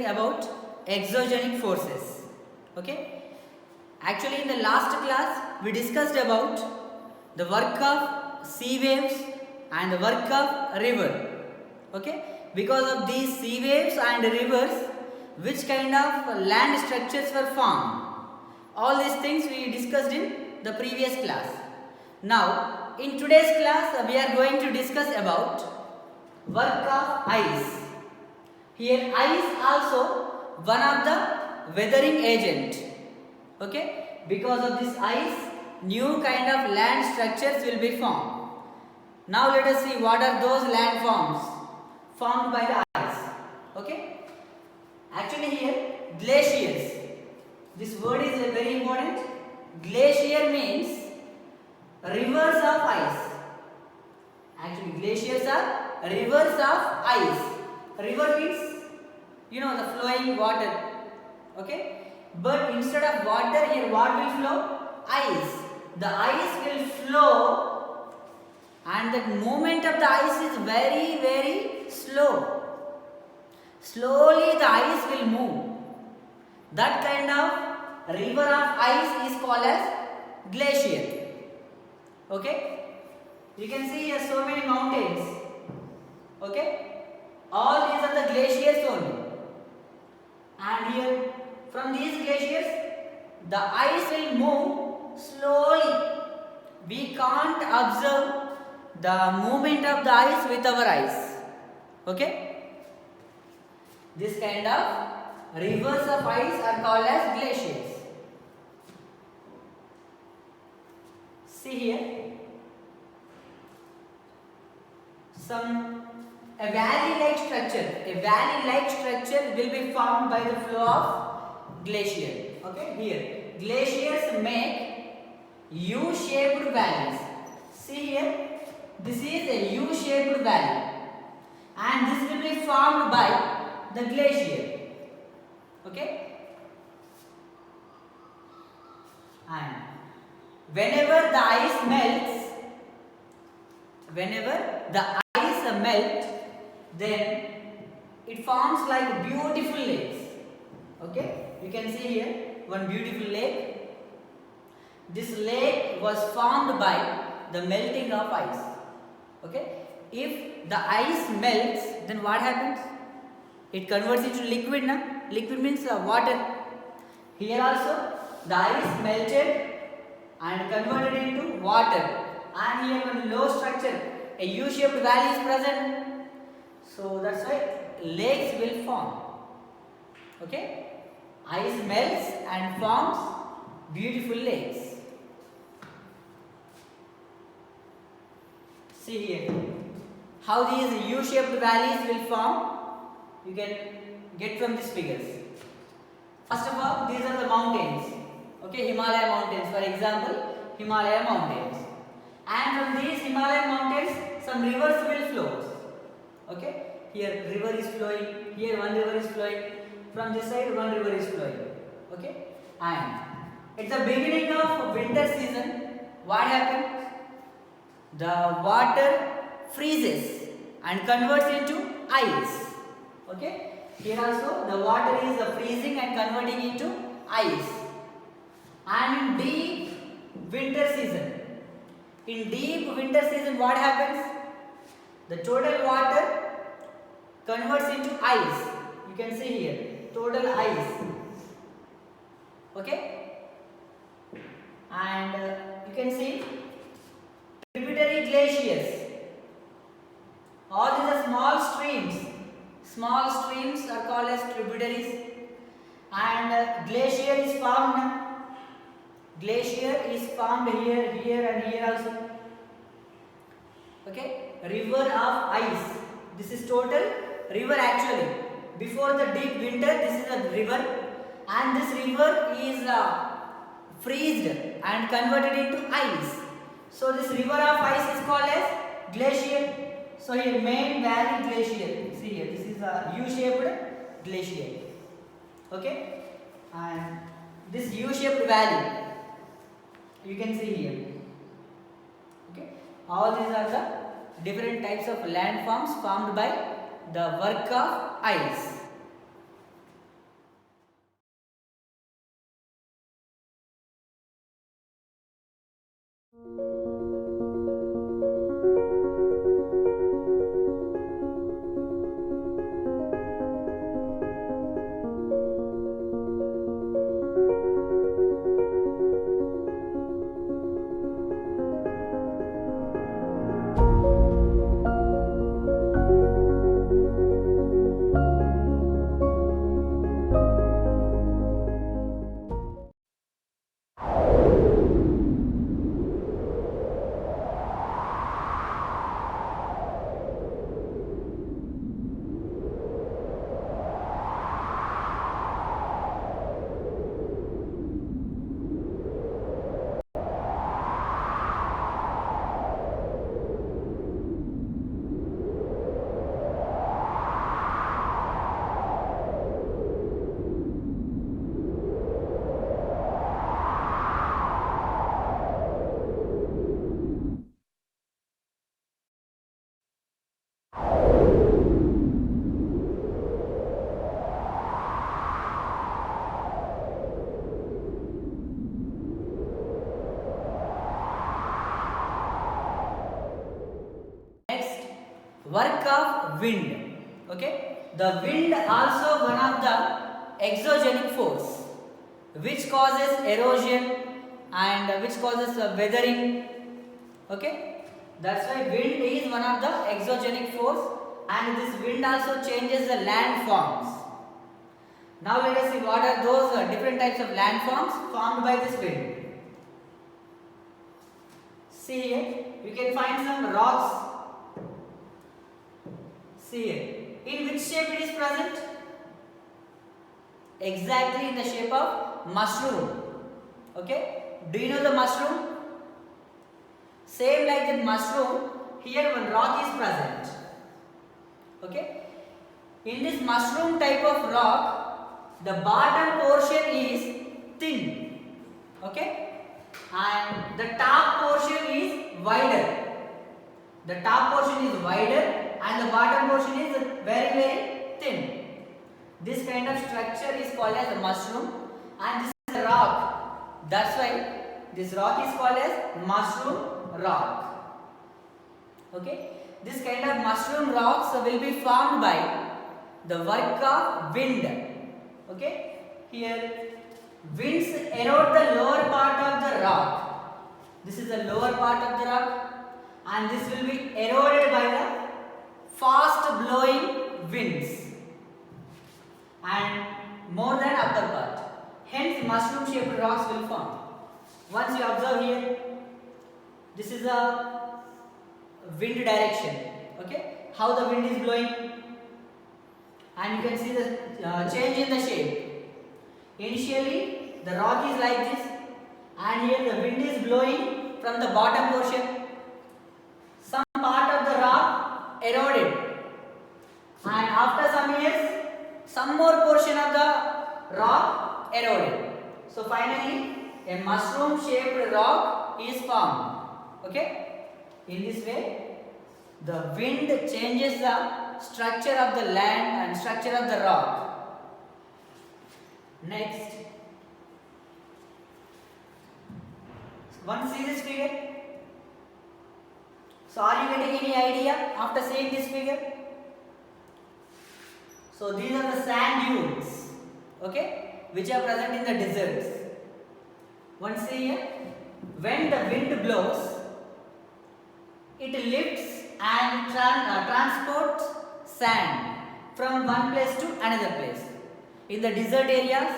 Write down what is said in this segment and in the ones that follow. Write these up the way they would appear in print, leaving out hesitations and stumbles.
discussing about exogenic forces. Okay. Actually, in the last class, we discussed about the work of sea waves and the work of river. Okay. Because of these sea waves and rivers, which kind of land structures were formed. All these things we discussed in the previous class. Now, in today's class, we are going to discuss about work of ice. Here, ice also one of the weathering agent. Okay, because of this ice, new kind of land structures will be formed. Now, let us see what are those land forms formed by the ice. Okay, actually here glaciers. This word is very important. Glacier means rivers of ice. Actually, glaciers are rivers of ice. River means, you know, the flowing water. Okay, but instead of water, here what will flow? Ice. The ice will flow, and the movement of the ice is very, very slow. Slowly the ice will move. That kind of river of ice is called as glacier. Okay, you can see here so many mountains. Okay, all these are the glaciers only. And here from these glaciers, the ice will move slowly. We can't observe the movement of the ice with our eyes. Okay, this kind of rivers of ice are called as glaciers. See here, a valley-like structure. A valley-like structure will be formed by the flow of glacier. Okay, here glaciers make U-shaped valleys. See here, this is a U-shaped valley, and this will be formed by the glacier. Okay, and whenever the ice melts, then it forms like beautiful lakes. Okay, you can see here one beautiful lake. This lake was formed by the melting of ice. Okay, if the ice melts, then what happens? It converts into liquid. Na? Liquid means water. Here also the ice melted and converted into water, and here one low structure, a U-shaped valley is present. So that's why lakes will form. Okay, ice melts and forms beautiful lakes. See here how these U-shaped valleys will form. You can get from these figures. First of all, these are the mountains. Okay, Himalaya mountains, for example, Himalaya mountains. And from these Himalaya mountains, some rivers will flow. Okay, here river is flowing, here one river is flowing, from this side one river is flowing. Okay, and at the beginning of winter season, what happens? The water freezes and converts into ice. Okay, here also the water is freezing and converting into ice. And in deep winter season, what happens? The total water converts into ice. You can see here, total ice. Okay, and you can see tributary glaciers. All these are small streams. Small streams are called as tributaries, and glacier is formed. Glacier is formed here, here, and here also. Okay, river of ice. This is total river actually. Before the deep winter, this is a river, and this river is freezed and converted into ice. So this river of ice is called as glacier. So here main valley glacier. See here, this is a U-shaped glacier. Okay, and this U-shaped valley you can see here. Okay, all these are the different types of landforms formed by the work of ice. Work of wind. Okay, the wind also one of the exogenic force which causes erosion and which causes weathering. Okay, that's why wind is one of the exogenic force, and this wind also changes the landforms. Now let us see what are those different types of landforms formed by this wind. See here, you can find some rocks. See here, in which shape it is present? Exactly in the shape of mushroom. Okay, do you know the mushroom? Same like the mushroom, here one rock is present. Okay, in this mushroom type of rock, the bottom portion is thin. Okay, and the top portion is wider. The top portion is wider and the bottom portion is very thin. This kind of structure is called as a mushroom, and this is a rock. That's why this rock is called as mushroom rock. Okay, this kind of mushroom rocks will be formed by the work of wind. Okay, here winds erode the lower part of the rock. This is the lower part of the rock, and this will be eroded by the fast blowing winds and more than upper part. Hence mushroom shaped rocks will form. Once you observe here, this is a wind direction. Okay, how the wind is blowing, and you can see the change in the shape. Initially the rock is like this, and here the wind is blowing from the bottom portion. Some part of the rock eroded, and after some years some more portion of the rock eroded. So finally a mushroom shaped rock is formed. Okay, in this way the wind changes the structure of the land and structure of the rock. Next, one see this figure. So are you getting any idea after seeing this figure? So these are the sand dunes, okay, which are present in the deserts. One see here, when the wind blows, it lifts and transports sand from one place to another place. In the desert areas,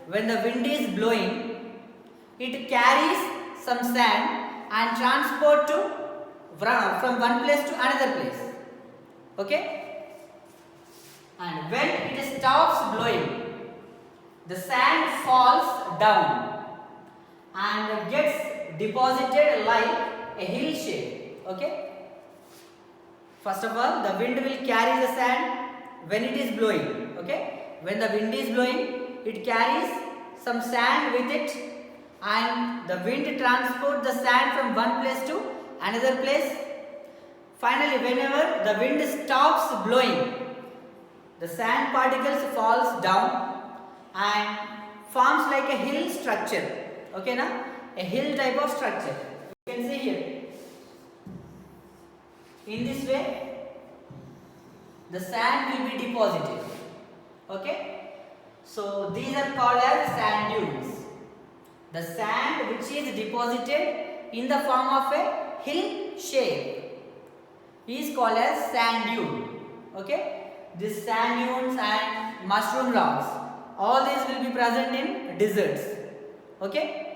when the wind is blowing, it carries some sand and transport to from one place to another place. Okay, and when it stops blowing, the sand falls down and gets deposited like a hill shape. Okay, first of all the wind will carry the sand when it is blowing. Okay, when the wind is blowing, it carries some sand with it, and the wind transports the sand from one place to another place. Finally, whenever the wind stops blowing, the sand particles falls down and forms like a hill structure. Okay, na? A hill type of structure. You can see here. In this way, the sand will be deposited. Okay. So these are called as sand dunes. The sand which is deposited in the form of a hill shape is called as sand dune. Okay. These sand dunes and mushroom rocks, all these will be present in deserts. Okay.